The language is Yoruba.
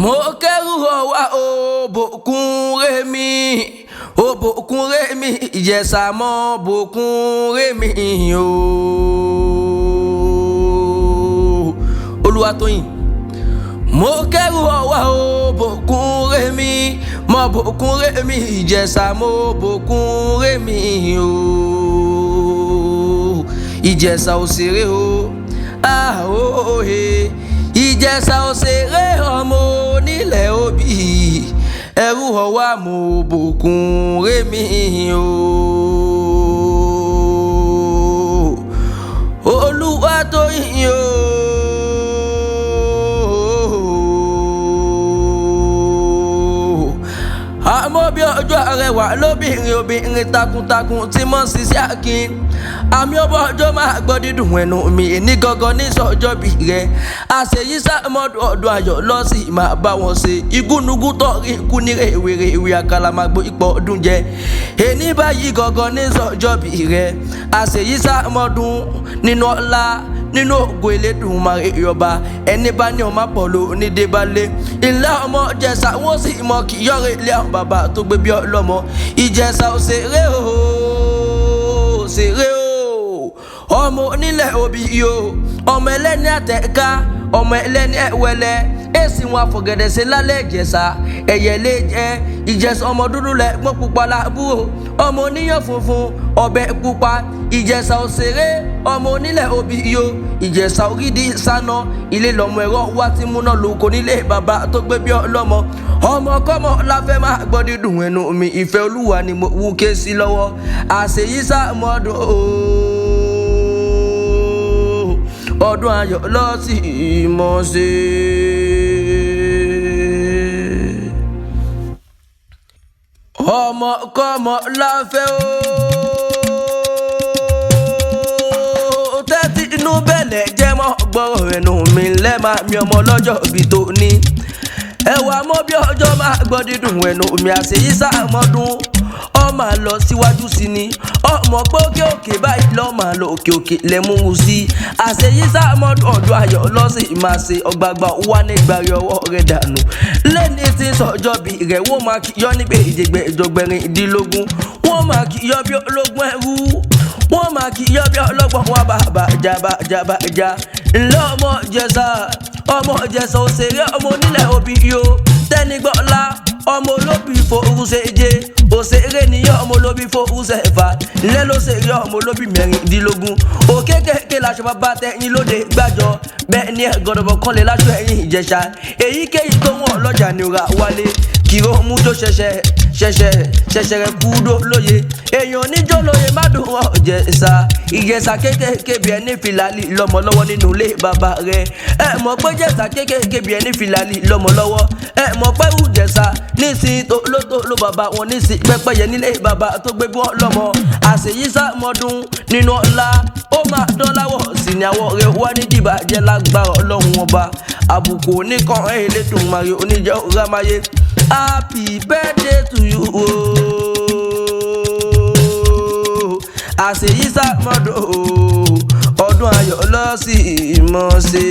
mo kẹ́rù ọwá òbòkun rèmi Ìjẹ̀ṣà mọ́ bòkun rèmi o. Olúwatóyìn mo kẹ́rù ọwá òbòkun rèmi mọ́ bòkun rèmi Ìjẹ̀ṣà mọ́ bòkun rèmi o. Ìjẹ̀ṣà òṣèré o Ìjẹ̀ṣà òṣèré ọmọ onílẹ̀ òbí ẹrú ọwá mo bòkun rèmi o. Olúwatóyìn o. Àmọ́ bí ọjọ́ arẹwà lóbìnrin obìnrin takuntakun tí mọ́ ṣiṣẹ́ akin àmì ọba ọjọ́ máa gbọ́ dídùn ẹnu mi ní gangan ní sọ́jọ́ bí rẹ̀ àṣeyí sàmọ́dún ọdún ayọ̀ lọ́sì máa bá wọn ṣe igúnnugún tọ́rí ikú ní rèwerèwe àkàlàmàgbò ipò ọdún jẹ èní báyìí gangan ní sọ́jọ́ bí rẹ̀ àṣeyí sàmọ́dún nínú ọlá nínú ògo Elédùmarè Ọba ẹni bá ní ọmọ pọ̀lọ́ onídébálé ilé ọmọ Ìjẹ̀ṣà wọ́n sì mọ kí yọ̀rẹ̀ ilé àwọn bàbá tó gbé bí ọlọ́mọ Ìjẹ̀ṣà òṣèré o òṣèré o ọmọ onílẹ̀ òbí o ọmọ ẹlẹ́ni àtẹ̀ká ọmọ ẹlẹ́ni ẹ̀wẹ̀lẹ̀ èsì wọn àfọ̀gẹ̀dẹ̀ ṣe lálẹ́ Ìjẹ̀ṣà ẹ̀yẹ lè jẹ́ Ìjẹ̀ṣà ọmọ dúdú lẹ̀ gbọ́n pupa láàbúrò ọmọ oníyàn funfun ọbẹ̀ pupa Ìjẹ̀ṣà òṣèré ọmọ onílẹ̀ òbí o Ìjẹ̀ṣà ògidì sáná ilé lọ́mọ ẹ̀rọ wá ti múná lóko nílé bàbá tó gbé bí ọlọ́mọ ọmọ kọ́mọ láfẹ́ máa gbọ́ dídùn ẹnu mi ìfẹ́ Olúwa ni mo wú ké sí lọ́wọ́ àṣeyí sàmọ́dún ọdún ayọ̀ lọ́sì mọ́ ṣe. ọmọ kọ́mọ láfẹ́ o tẹ́tí inú bẹ̀lẹ̀ jẹ́ mọ́ gbọ́rọ̀ ẹnu mi lẹ́ẹ̀ma mi ọmọ lọ́jọ́ ibi tó ní ẹwà mọ́ bí ọjọ́ máa gbọ́ dídùn ẹnu mi àṣeyí sàmọ́dún ọmọ lọ síwájú sí ni ọmọ pé òkè òkè báyìí lọ́mọ lọ òkè òkè lẹ́mú sí àṣeyí sàmọ́dún ọdún ayọ̀ lọ́sìn máa ṣe ọgbàgbà wà nígbàrí ọwọ́ rẹ̀ dànù lẹ́ni tí ń sọjọ́ bí rẹ̀ wọ́n máa kí yọ nígbè ìjẹgbẹ́ ìjọgbẹ̀rin ìdílógún wọ́n máa kí yọ bí ológun ẹrú wọ́n máa kí yọ bí ọlọ́gbọ̀n wọn bàbá jàbá ńlẹ́ ọmọ Ìjẹ̀ṣà òṣèré ọmọ onílẹ̀ òbí yo tẹ́nigbọ́lá ọmọ olóbì forúṣẹ́jẹ́ òṣèré níyàn ọmọ olóbì forúṣẹ́fà ńlẹ́ ló ṣèré ọmọ olóbì mẹ́rìndínlógún òkèkèké láṣọ bàbá tẹ̀yìn lóde gbàjọ bẹ́ẹ̀ ni ẹ̀gọ́dọ̀bọ̀ kan lè láṣọ ẹ̀yìn Ìjẹ̀ṣà èyíkéyìí tó wọ́n lọ́jà ni ra wálé kìrò mú tó ṣẹ̀ṣẹ̀ rẹ̀ kúdó lóye èèyàn oníjó lóye má dùn ọ́ Ìjẹ̀ṣà kékèké bí ẹni fìlàlì lọ́mọ lọ́wọ́ nínú ilé bàbá rẹ̀ ẹ mọ̀ pé Ìjẹ̀ṣà kékèké bí ẹni fìlàlì lọ́mọ lọ́wọ́ ẹ mọ̀ pé Ìjẹ̀ṣà nísìn tó ló bàbá wọn nísìn pẹ́pẹ́yẹ nílé bàbá tó gbé wọn lọ́mọ àṣeyí sàmọ́dún nínú ọlá ó máa dán láwọ̀ sí ni àwọ̀ rẹ̀ wá ní dìbàjẹ́ lágbára Ọlọ́run ọba àbùkù oníkan Elédùmarè oníjẹ́ òrámáyé. Happy birthday to you àṣeyí sàmọ́dún ọdún ayọ̀ lọ́sì mọ́ ṣe.